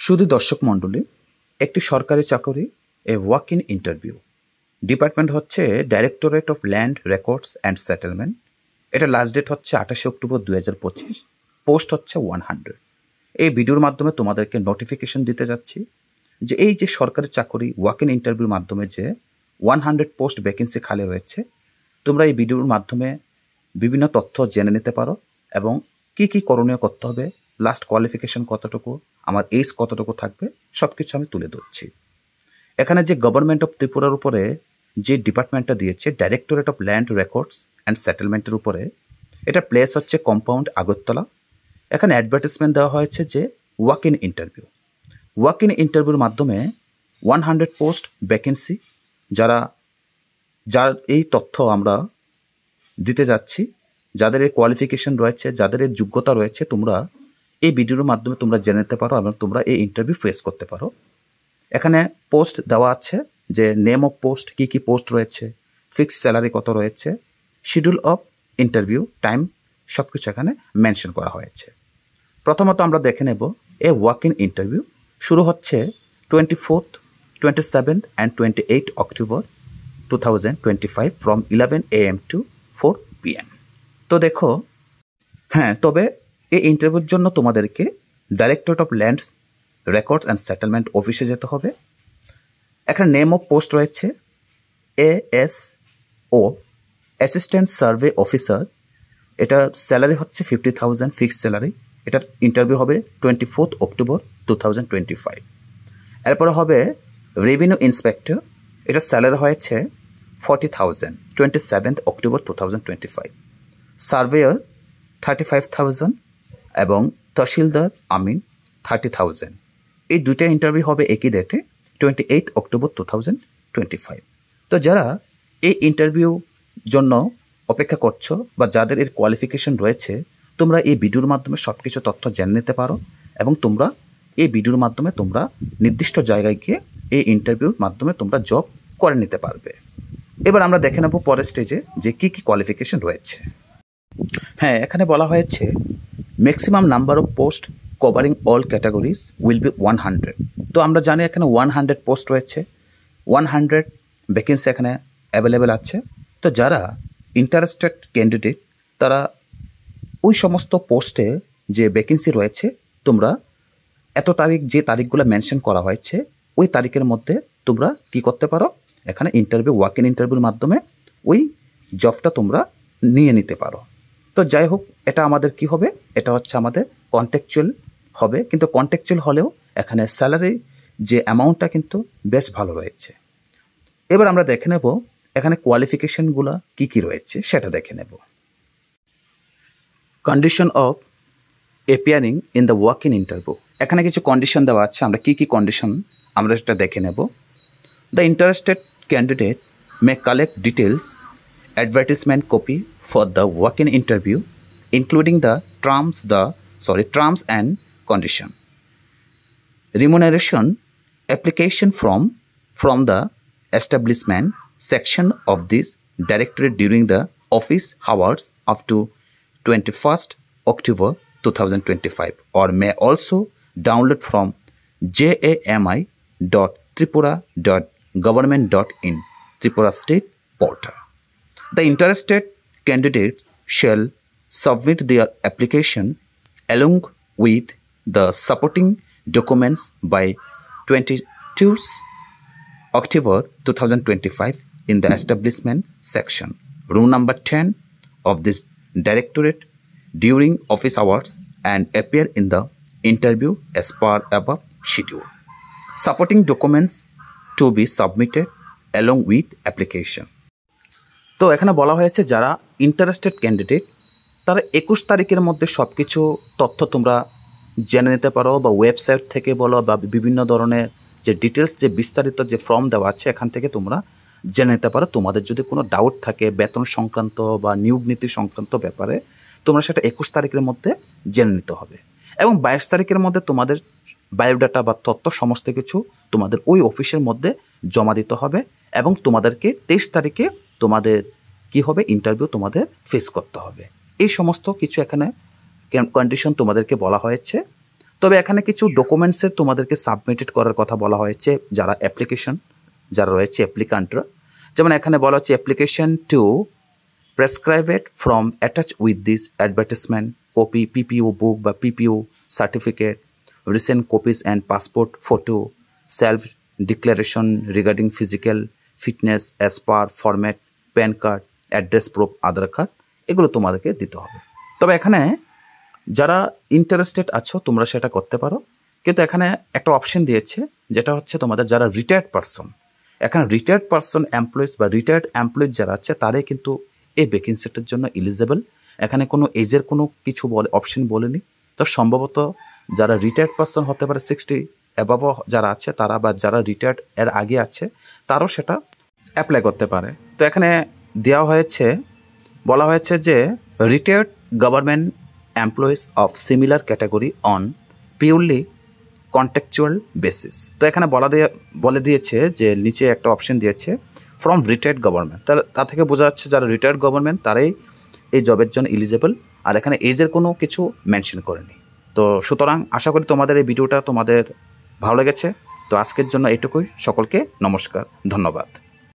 শুধু দর্শক মণ্ডলী, একটি সরকারি চাকরি a walk in interview. Department হচ্ছে directorate of land records and settlement. এটা লাস্ট ডেট হচ্ছে 28 অক্টোবর 2025। পোস্ট হচ্ছে 100। এই ভিডিওর মাধ্যমে তোমাদেরকে নোটিফিকেশন দিতে যাচ্ছি যে এই যে সরকারি চাকরি ওয়াক ইন ইন্টারভিউর মাধ্যমে যে 100 পোস্ট ভ্যাকেন্সি খালি রয়েছে, তোমরা এই ভিডিওর মাধ্যমে বিভিন্ন তথ্য জেনে নিতে পারো এবং কি কি করণীয় করতে হবে, লাস্ট কোয়ালিফিকেশন কতটুকু, আমার এজ কতটুকু থাকবে, সব কিছু আমি তুলে ধরছি। এখানে যে গভর্নমেন্ট অফ ত্রিপুরার উপরে যে ডিপার্টমেন্টটা দিয়েছে, directorate of land records and সেটেলমেন্টের উপরে, এটা প্লেস হচ্ছে কম্পাউন্ড আগরতলা। এখানে অ্যাডভার্টিসমেন্ট দেওয়া হয়েছে যে walk in interview. Walk in ইন্টারভিউর মাধ্যমে 100 পোস্ট ভ্যাকেন্সি, যার এই তথ্য আমরা দিতে যাচ্ছি, যাদের এই কোয়ালিফিকেশন রয়েছে, যাদের এই যোগ্যতা রয়েছে, তোমরা এই ভিডিওর মাধ্যমে তোমরা জেনে নিতে পারো এবং তোমরা এই ইন্টারভিউ ফেস করতে পারো। এখানে পোস্ট দেওয়া আছে যে নেম অফ পোস্ট, কী কী পোস্ট রয়েছে, ফিক্সড স্যালারি কত রয়েছে, শিডিউল অফ ইন্টারভিউ, টাইম, সব কিছু এখানে মেনশন করা হয়েছে। প্রথমত আমরা দেখে নেব এ ওয়াক ইন ইন্টারভিউ শুরু হচ্ছে 24th, 27th and 28 October 2025 from 11 AM to 4 PM। তো দেখো, তবে এই ইন্টারভিউর জন্য তোমাদেরকে directorate of land records and settlement অফিসে যেতে হবে। এখানে নেম অফ পোস্ট রয়েছে ASO, অ্যাসিস্ট্যান্ট সার্ভে অফিসার। এটার স্যালারি হচ্ছে 50,000 ফিক্সড স্যালারি। এটার ইন্টারভিউ হবে 24th October 2025। এরপরে হবে রেভিনিউ ইন্সপেক্টর। এটার স্যালারি হয়েছে 40,000, 27th October 2025। সার্ভেয়ার 35,000 এবং তহসিলদার 30,000। এই দুইটা ইন্টারভিউ হবে একই ডেটে, 28 October 2025। তো যারা এই ইন্টারভিউ জন্য অপেক্ষা করছো বা যাদের এর কোয়ালিফিকেশন রয়েছে, তোমরা এই ভিডিওর মাধ্যমে সব কিছু তথ্য জেনে নিতে পারো এবং তোমরা এই ভিডিওর মাধ্যমে তোমরা নির্দিষ্ট জায়গায় গিয়ে এই ইন্টারভিউর মাধ্যমে তোমরা জব করে নিতে পারবে। এবার আমরা দেখে নেব পরের স্টেজে যে কী কী কোয়ালিফিকেশন রয়েছে। এখানে বলা হয়েছে maximum number of post covering all categories will be 100। তো আমরা জানি এখানে 100 পোস্ট রয়েছে, 100 ভ্যাকেন্সি এখানে অ্যাভেলেবেল আছে। তো যারা ইন্টারেস্টেড ক্যান্ডিডেট, তারা ওই সমস্ত পোস্টে যে ভ্যাকেন্সি রয়েছে, তোমরা এত তারিখ, যে তারিখগুলো মেনশন করা হয়েছে, ওই তারিখের মধ্যে তোমরা কি করতে পারো, এখানে ইন্টারভিউ, ওয়াক ইন ইন্টারভিউর মাধ্যমে ওই জবটা তোমরা নিয়ে নিতে পারো। তো যাই হোক, এটা আমাদের কি হবে, এটা হচ্ছে আমাদের কন্ট্রাকচুয়াল হবে, কিন্তু কন্ট্রাকচুয়াল হলেও এখানে স্যালারি যে অ্যামাউন্টটা কিন্তু বেশ ভালো রয়েছে। এবার আমরা দেখে নেব এখানে কোয়ালিফিকেশনগুলো কি কি রয়েছে, সেটা দেখে নেব। Condition of appearing in the walk in interview. এখানে কিছু কন্ডিশন দেওয়া আছে, আমরা কি কি কন্ডিশন আমরা সেটা দেখে নেব। The interested candidate may collect details advertisement copy for the walk-in interview, including the terms and condition. Remuneration application from the establishment section of this directorate during the office hours up to 21st October 2025, or may also download from jami.tripura.government.in Tripura State Portal. The interested candidates shall submit their application along with the supporting documents by 22 October 2025 in the establishment section, room number 10 of this directorate during office hours, and appear in the interview as per above schedule. Supporting documents to be submitted along with application. তো এখানে বলা হয়েছে যারা interested candidate, তারা 21 তারিখের মধ্যে সব কিছু তথ্য তোমরা জেনে নিতে পারো, বা ওয়েবসাইট থেকে বলো, বা বিভিন্ন ধরনের যে ডিটেলস, যে বিস্তারিত যে ফর্ম দেওয়া আছে, এখান থেকে তোমরা জেনে নিতে পারো। তোমাদের যদি কোনো ডাউট থাকে বেতন সংক্রান্ত বা নিয়োগ নীতি সংক্রান্ত ব্যাপারে, তোমরা সেটা 21 তারিখের মধ্যে জেনে নিতে হবে। এবং 22 তারিখের মধ্যে তোমাদের বায়োডাটা বা তথ্য সমস্ত কিছু তোমাদের ওই অফিসের মধ্যে জমা দিতে হবে, এবং তোমাদেরকে 23 তারিখে তোমাদের কি হবে, ইন্টারভিউ তোমাদের ফেস করতে হবে। এই সমস্ত কিছু এখানে কন্ডিশন তোমাদেরকে বলা হয়েছে। তবে এখানে কিছু ডকুমেন্টসের তোমাদেরকে সাবমিটেড করার কথা বলা হয়েছে যারা রয়েছে অ্যাপ্লিকান্টরা। যেমন এখানে বলা হচ্ছে application to prescribed form attach with this advertisement copy PPO book বা PPO certificate recent copies and passport photo self declaration regarding physical fitness as per format PAN card address proof Aadhaar card এগুলো তোমাদেরকে দিতে হবে। তবে এখানে যারা interested আছো তোমরা সেটা করতে পারো, কিন্তু এখানে একটা অপশন দিয়েছে যেটা হচ্ছে তোমাদের যারা রিটায়ার্ড পারসন, এখানে রিটায়ার্ড পারসন এমপ্লয়িজ বা রিটায়ার্ড এমপ্লয়িজ যারা আছে তারাই কিন্তু এই ভ্যাকেন্সিটার জন্য এলিজেবল। এখানে কোনো এজের কোনো কিছু অপশন বলেনি। তো সম্ভবত যারা রিটায়ার্ড পারসন হতে পারে 60 অ্যাবাভ যারা আছে তারা, বা যারা রিটায়ার্ড এর আগে আছে তারাও সেটা অ্যাপ্লাই করতে পারে। তো এখানে বলা হয়েছে যে retired government employees of similar category on purely contractual basis. তো এখানে বলে দিয়েছে যে নিচে একটা অপশন দিয়েছে ফ্রম রিটায়ার্ড গভর্নমেন্ট, তাহলে তা থেকে বোঝা যাচ্ছে যারা রিটায়ার্ড গভর্নমেন্ট তারাই এই জবের জন্য এলিজেবল, আর এখানে এজের কোনো কিছু মেনশন করেনি। তো সুতরাং আশা করি তোমাদের এই ভিডিওটা তোমাদের ভালো লেগেছে। তো আজকের জন্য এটুকুই, সকলকে নমস্কার, ধন্যবাদ।